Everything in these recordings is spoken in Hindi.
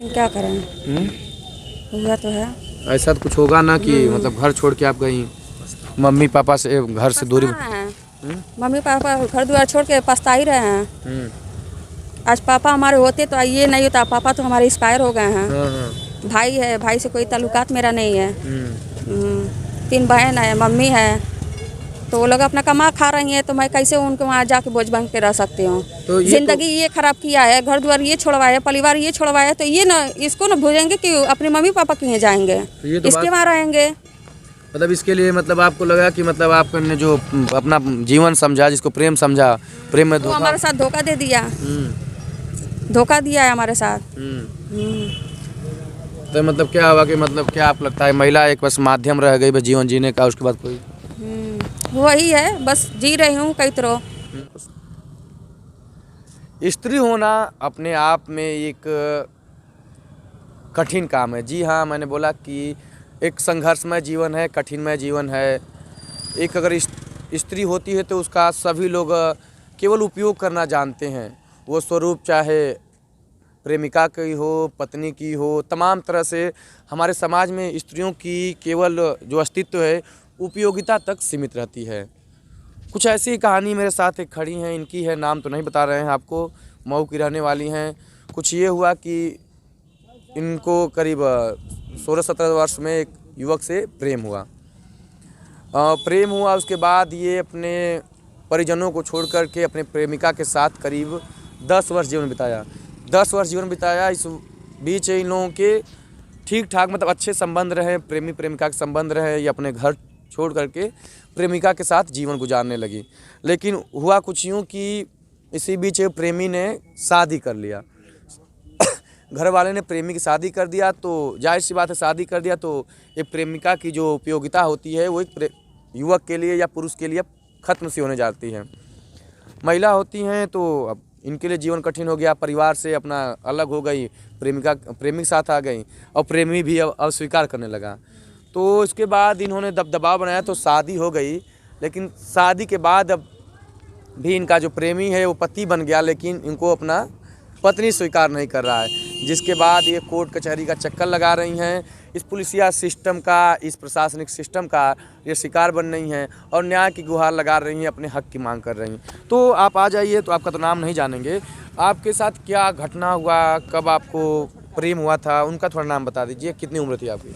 क्या करें, हुआ तो है। ऐसा तो कुछ होगा ना कि मतलब घर छोड़ के आप गई, मम्मी पापा से घर से दूरी। पछता रहे हैं, मम्मी पापा घर द्वार छोड़ के पछता ही रहे हैं। आज पापा हमारे होते तो ये नहीं होता, पापा तो हमारे एक्सपायर हो गए हैं। हाँ हाँ। भाई है, भाई से कोई ताल्लुकात मेरा नहीं है। 3 बहन है, मम्मी है, तो वो लोग अपना कमा खा रही हैं, तो मैं कैसे उनको वहाँ जाके बोझ बन के रह सकती हूँ। तो जिंदगी ये खराब किया है, घर द्वार ये छोड़वाया, परिवार ये छोड़वाया, तो ये ना इसको ना भूलेंगे कि अपने मम्मी पापा के यहाँ जाएंगे, तो इसके वहाँ रहेंगे। मतलब इसके लिए मतलब आपको लगा कि मतलब आपने जो अपना जीवन समझा, जिसको प्रेम समझा, प्रेम में वो धोखा। हमारे साथ धोखा दे दिया, धोखा दिया है हमारे साथ। तो मतलब क्या हुआ कि मतलब क्या आप लगता है महिला एक बस माध्यम रह गई बस जीवन जीने का, उसके बाद कोई वही है, बस जी रही हूँ कई तरह। स्त्री होना अपने आप में एक कठिन काम है। जी हाँ, मैंने बोला कि एक संघर्षमय जीवन है, कठिनमय जीवन है। एक अगर स्त्री होती है तो उसका सभी लोग केवल उपयोग करना जानते हैं। वो स्वरूप चाहे प्रेमिका की हो, पत्नी की हो, तमाम तरह से हमारे समाज में स्त्रियों की केवल जो अस्तित्व है उपयोगिता तक सीमित रहती है। कुछ ऐसी कहानी मेरे साथ एक खड़ी हैं, इनकी है, नाम तो नहीं बता रहे हैं आपको, मऊ की रहने वाली हैं। कुछ ये हुआ कि इनको करीब 16-17 वर्ष में एक युवक से प्रेम हुआ। उसके बाद ये अपने परिजनों को छोड़ कर के अपने प्रेमिका के साथ करीब 10 वर्ष जीवन बिताया। 10 वर्ष जीवन बिताया। इस बीच इन लोगों के ठीक ठाक मतलब अच्छे संबंध रहे, प्रेमी प्रेमिका के संबंध रहे। ये अपने घर छोड़ करके प्रेमिका के साथ जीवन गुजारने लगी। लेकिन हुआ कुछ यूँ कि इसी बीच प्रेमी ने शादी कर लिया। घर वाले ने प्रेमी की शादी कर दिया, तो जाहिर सी बात है, शादी कर दिया तो एक प्रेमिका की जो उपयोगिता होती है वो एक युवक के लिए या पुरुष के लिए ख़त्म सी होने जाती है। महिला होती हैं तो अब इनके लिए जीवन कठिन हो गया, परिवार से अपना अलग हो गई, प्रेमी के साथ आ गई और प्रेमी भी अब अस्वीकार करने लगा। तो इसके बाद इन्होंने दबदबाव बनाया तो शादी हो गई। लेकिन शादी के बाद अब भी इनका जो प्रेमी है वो पति बन गया, लेकिन इनको अपना पत्नी स्वीकार नहीं कर रहा है। जिसके बाद ये कोर्ट कचहरी का चक्कर लगा रही हैं। इस पुलिसिया सिस्टम का, इस प्रशासनिक सिस्टम का ये शिकार बन रही हैं और न्याय की गुहार लगा रही हैं, अपने हक की मांग कर रही हैं। तो आप आ जाइए, तो आपका तो नाम नहीं जानेंगे, आपके साथ क्या घटना हुआ, कब आपको प्रेम हुआ था, उनका थोड़ा नाम बता दीजिए। कितनी उम्र थी आपकी?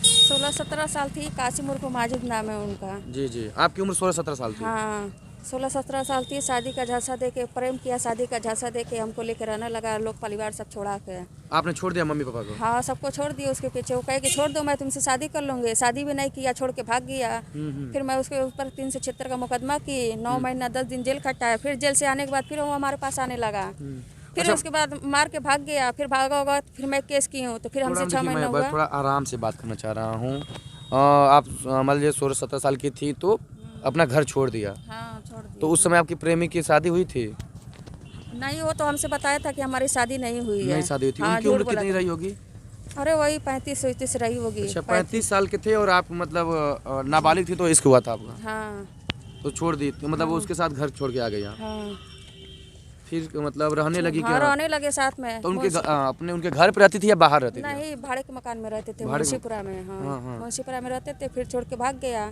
16-17 साल थी। कासिम उर्फ माजिद नाम है उनका। जी जी, आपकी उम्र 16-17 साल थी। हाँ, 16-17 साल थी। शादी का झांसा दे के प्रेम किया, शादी का झांसा दे के हमको लेकर रहने लगा। लोग परिवार सब छोड़ा के। आपने छोड़ दिया मम्मी पापा को? हाँ, सबको छोड़ दिया उसके पीछे। वो कहे कि छोड़ दो, मैं तुमसे शादी कर लूँगी। शादी भी नहीं किया, छोड़ के भाग गया। फिर मैं उसके ऊपर 376 का मुकदमा की, 9 महीना 10 दिन जेल खटाया। फिर जेल से आने के बाद फिर वो हमारे पास आने लगा। फिर उसके बाद मार के भाग गया। फिर भागा होगा, फिर मैं केस की हूँ, तो फिर हमसे 6 महीना हुआ। थोड़ा आराम से बात करना चाह रहा हूँ। आप मान लीजिए 16-17 साल की थी तो अपना घर छोड़ दिया। हाँ, छोड़ दिया। तो उस समय आपकी प्रेमी की शादी हुई थी? नहीं, वो तो हमसे बताया था कि हमारी शादी नहीं हुई है। नहीं शादी हुई थी। हाँ, उनकी उम्र कितनी रही होगी? अरे वही 35-37 रही होगी। अच्छा, 35 साल के थे और आप मतलब नाबालिग थी तो इश्क हुआ था आपका? हाँ। तो छोड़ दी, तो मतलब वो उसके साथ घर छोड़ के आ गई? हाँ। फिर मतलब रहने लगी? हाँ, रहने लगे साथ में। तो उनके घर पे रहती थी या बाहर रहती थी? नहीं, भाड़े के मकान में रहते थे, मुंशीपुरा में। हाँ, मुंशीपुरा में रहते थे। फिर छोड़ के भाग गया।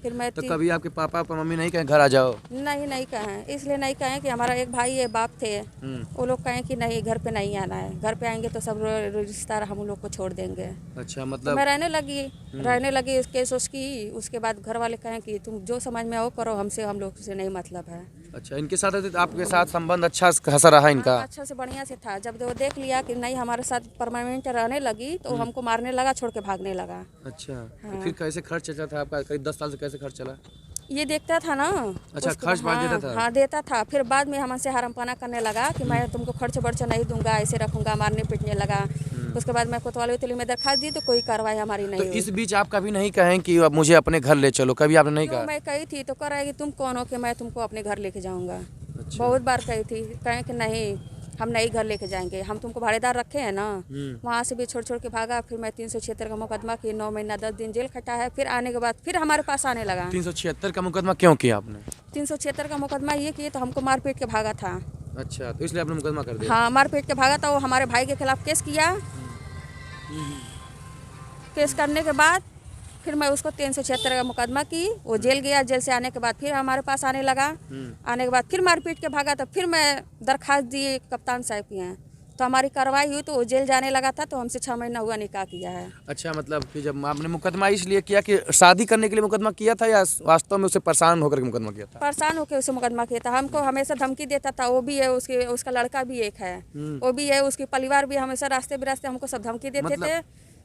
फिर मैं तो कभी आपके पापा मम्मी नहीं कहे घर आ जाओ? नहीं कहें, इसलिए नहीं कहें कि हमारा एक भाई है, बाप थे, वो लोग कहें कि नहीं, घर पे नहीं आना है। घर पे आएंगे तो सब रिश्तेदार हम लोग को छोड़ देंगे। अच्छा, मतलब मैं रहने लगी केस उसकी। उसके बाद घर वाले कहें कि तुम जो समझ में आओ करो, हम लोग से नहीं मतलब है। अच्छा, इनके साथ आपके साथ संबंध अच्छा खासा रहा इनका? अच्छा से बढ़िया से था। जब वो देख लिया कि नहीं हमारे साथ परमानेंट रहने लगी, तो हमको मारने लगा, छोड़ के भागने लगा। अच्छा। तो फिर कैसे खर्च चलता था आपका? करीब 10 साल से कैसे खर्च चला? ये देखता था ना। अच्छा, खर्च बांट देता था? हाँ, देता था। फिर बाद में हमसे हरामपना करने लगा कि मैं तुमको खर्च बर्च नहीं दूंगा, ऐसे रखूंगा, मारने पीटने लगा। उसके बाद मैं कोतवाली उतली में दरखास्त दी तो कोई कार्रवाई हमारी नहीं हुई। तो इस बीच आप कभी नहीं कहें कि अब मुझे अपने घर ले चलो? कभी आपने नहीं कहा? मैं कही थी तो कह रहा है कि तुम कौन हो कि मैं तुमको अपने घर लेके जाऊंगा। अच्छा। बहुत बार कही थी, कहें कि नहीं, हम नहीं घर लेके जाएंगे, हम तुमको भाड़ेदार रखे हैं ना। वहाँ से भी छोड़ के भागा। फिर मैं 376 का मुकदमा की, 9 महीना 10 दिन जेल खटा है। फिर आने के बाद फिर हमारे पास आने लगा। 376 का मुकदमा क्यों किया आपने? 376 का मुकदमा ये किए तो हमको मार पीट के भागा था। अच्छा, तो इसलिए आपने मुकदमा कर दिया? हाँ, मारपीट के भागा था, वो हमारे भाई के खिलाफ केस किया। केस करने के बाद फिर मैं उसको 376 का मुकदमा की, वो जेल गया। जेल से आने के बाद फिर हमारे पास आने लगा। आने के बाद फिर मारपीट के भागा, तो फिर मैं दरखास्त दी कप्तान साहब के यहाँ, तो हमारी कार्रवाई हुई, तो वो जेल जाने लगा था, तो हमसे 6 महीना हुआ निकाह किया है। अच्छा, मतलब कि जब आपने मुकदमा इसलिए किया कि शादी करने के लिए मुकदमा किया था, या वास्तव में उसे परेशान होकर के मुकदमा किया था? परेशान होकर उसे मुकदमा किया था। हमको हमेशा धमकी देता था, वो भी है, उसका लड़का भी एक है, वो भी है, उसके परिवार भी हमेशा रास्ते बिरास्ते हमको सब धमकी देते थे,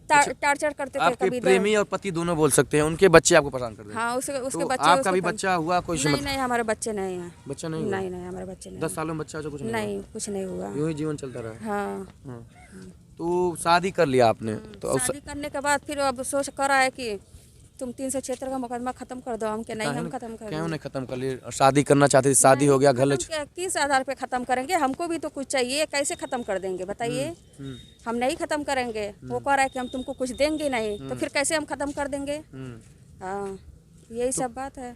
टार्चर करते थे। आपके कभी प्रेमी और पति दोनों बोल सकते हैं, उनके बच्चे आपको परेशान कर रहे हैं? हाँ, उसके तो बच्चे। आपका भी बच्चा हुआ कोई? नहीं नहीं, हमारे बच्चे नहीं हैं। बच्चा नहीं हुआ? नहीं हमारे बच्चे नहीं। 10 सालों में बच्चा जो कुछ नहीं, कुछ नहीं हुआ। यूं ही जीवन चलता रहा? हाँ। हाँ। तो शादी कर लिया आपने, तो शादी करने के बाद फिर अब सोच कर आए कि तुम 376 का मुकदमा खत्म कर दो। हम के नहीं, हम खत्म कर क्यों नहीं खत्म कर लिए? शादी करना चाहते थे, शादी हो गया, घर किस आधार पे खत्म करेंगे? हमको भी तो कुछ चाहिए, कैसे खत्म कर देंगे बताइए? हम नहीं खत्म करेंगे। वो कह रहा है कि हम तुमको कुछ देंगे नहीं, तो फिर कैसे हम खत्म कर देंगे? हाँ, यही सब बात है।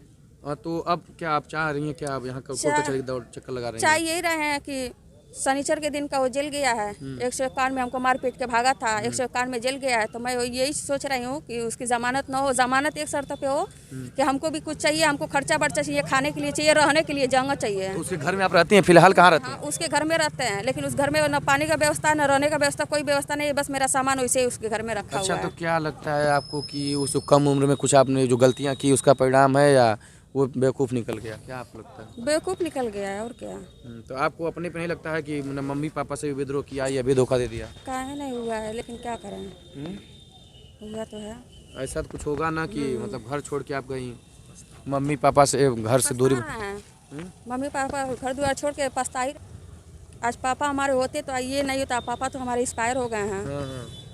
तो अब क्या आप चाह रही हैं? क्या आप यहाँ कोर्ट कचहरी दौड़ चक्कर लगा रही हैं? चाह यही रहे हैं कि शनिचर के दिन का वो जेल गया है, 151 में हमको मारपीट के भागा था, 151 में जेल गया है, तो मैं यही सोच रही हूँ कि उसकी जमानत ना हो। जमानत एक शर्त पे हो कि हमको भी कुछ चाहिए, हमको खर्चा बर्चा चाहिए, खाने के लिए चाहिए, रहने के लिए जगह चाहिए। तो उसके घर में आप रहती हैं? फिलहाल कहाँ रहती हैं? हाँ, उसके घर में रहते हैं, लेकिन उस घर में न पानी का व्यवस्था, न रहने का व्यवस्था, कोई व्यवस्था नहीं है। बस मेरा सामान वैसे ही उसके घर में रखा हुआ है। तो क्या लगता है आपको कि उस कम उम्र में कुछ आपने जो गलतियाँ की उसका परिणाम है, या वो बेवकूफ़ निकल गया? क्या आपको लगता है? बेवकूफ़ निकल गया है, और क्या। तो आपको अपने पे नहीं लगता है कि मम्मी पापा से भी विद्रोह किया या भी धोखा दे दिया? काहे नहीं हुआ है, लेकिन क्या करें, हुआ तो है। ऐसा तो कुछ होगा ना कि मतलब घर छोड़ के आप गई, मम्मी पापा से घर से दूरी? मम्मी पापा घर द्वार छोड़ के पछताई। आज पापा हमारे होते तो ये नहीं होता। पापा तो हमारे एक्सपायर हो गए हैं।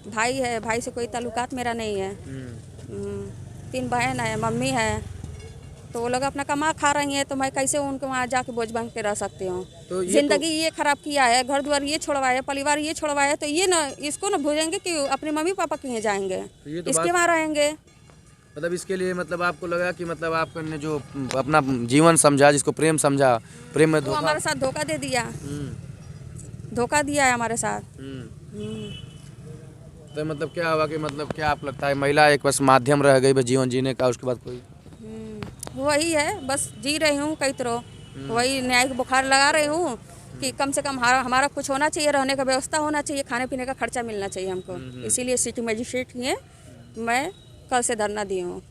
भाई है, भाई से कोई ताल्लुकात मेरा नहीं है। 3 बहन है, मम्मी है, तो वो लोग अपना कमा खा रही हैं, तो मैं कैसे उनको वहाँ जाके बोझ बन के रह सकती हूँ? तो जिंदगी ये खराब किया है, घर द्वार ये छोड़वाया, परिवार ये छोड़वाया, तो ये ना इसको ना भूलेंगे कि अपने मम्मी पापा के यहाँ जाएंगे, तो इसके वहाँ रहेंगे। मतलब इसके लिए मतलब आपको लगा कि मतलब आपने जो अपना जीवन समझा, जिसको प्रेम समझा, प्रेम में वो हमारे साथ धोखा दे दिया, धोखा दिया है हमारे साथ। तो मतलब क्या हुआ कि मतलब क्या आप लगता है महिला एक बस माध्यम रह गई बस जीवन जीने का, उसके बाद कोई? वही है, बस जी रही हूँ कई तरह, वही न्यायिक बुखार लगा रही हूँ कि कम से कम हमारा कुछ होना चाहिए, रहने का व्यवस्था होना चाहिए, खाने पीने का खर्चा मिलना चाहिए हमको। इसीलिए सिटी मजिस्ट्रेट में मैं कल से धरना दी हूँ।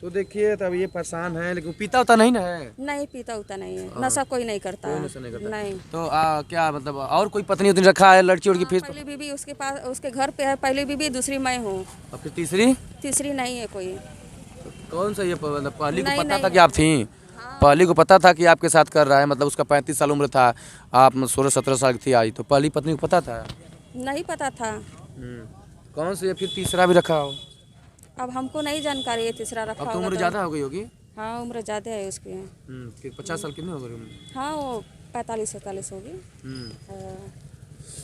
तो देखिए, तब ये परेशान है, लेकिन पीता होता नहीं ना है? नहीं, पीता उता नहीं है, नशा कोई नहीं करता है। नहीं। तो क्या मतलब और कोई पत्नी उतनी रखा है लड़की उड़की? फिर पहली बीबी उसके पास, उसके घर पे है, पहली बीबी, दूसरी मैं हूँ। और फिर तीसरी? तीसरी नहीं है कोई। कौन सा ये मतलब पहली को पता था कि आप थी? पहली को पता था कि आपके साथ कर रहा है, मतलब उसका 35 साल उम्र था, आप 16-17 साल की थी आई, तो पहली पत्नी को पता था? नहीं पता था। कौन से फिर तीसरा भी रखा हो? अब हमको नहीं जानकारी है तीसरा रखा। अब तो उम्र ज़्यादा हो गई होगी? हाँ, उम्र ज़्यादा है उसकी। फिर 50 साल कितनी हो गई? हाँ, वो 45-47 होगी।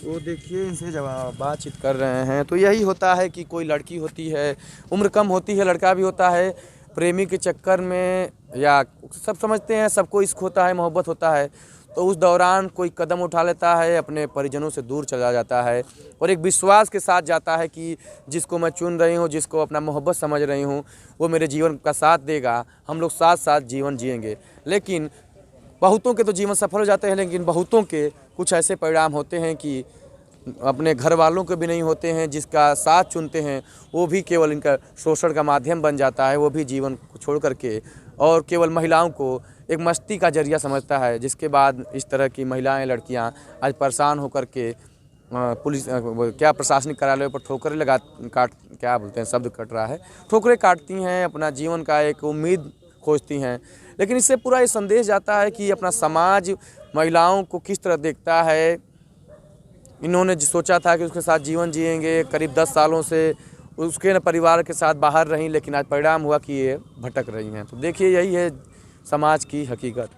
वो देखिए, इनसे जब बातचीत कर रहे हैं तो यही होता है कि कोई लड़की होती है, उम्र कम होती है, लड़का भी होता है, प्रेमी के चक्कर में, या सब समझते हैं सबको इश्क होता है, मोहब्बत होता है, तो उस दौरान कोई कदम उठा लेता है, अपने परिजनों से दूर चला जाता है और एक विश्वास के साथ जाता है कि जिसको मैं चुन रही हूँ, जिसको अपना मोहब्बत समझ रही हूँ, वो मेरे जीवन का साथ देगा, हम लोग साथ साथ जीवन जिएंगे। लेकिन बहुतों के तो जीवन सफल हो जाते हैं, लेकिन बहुतों के कुछ ऐसे परिणाम होते हैं कि अपने घर वालों के भी नहीं होते हैं, जिसका साथ चुनते हैं वो भी केवल इनका शोषण का माध्यम बन जाता है, वो भी जीवन को छोड़ करके और केवल महिलाओं को एक मस्ती का जरिया समझता है, जिसके बाद इस तरह की महिलाएं, लड़कियां आज परेशान होकर के पुलिस क्या प्रशासनिक कार्यालयों पर ठोकरें क्या बोलते हैं, शब्द कट रहा है, ठोकरें काटती हैं, अपना जीवन का एक उम्मीद खोजती हैं। लेकिन इससे पूरा ये संदेश जाता है कि अपना समाज महिलाओं को किस तरह देखता है। इन्होंने सोचा था कि उसके साथ जीवन जिएंगे, करीब 10 सालों से उसके परिवार के साथ बाहर रहीं, लेकिन आज परिणाम हुआ कि ये भटक रही हैं। तो देखिए, यही है समाज की हकीकत।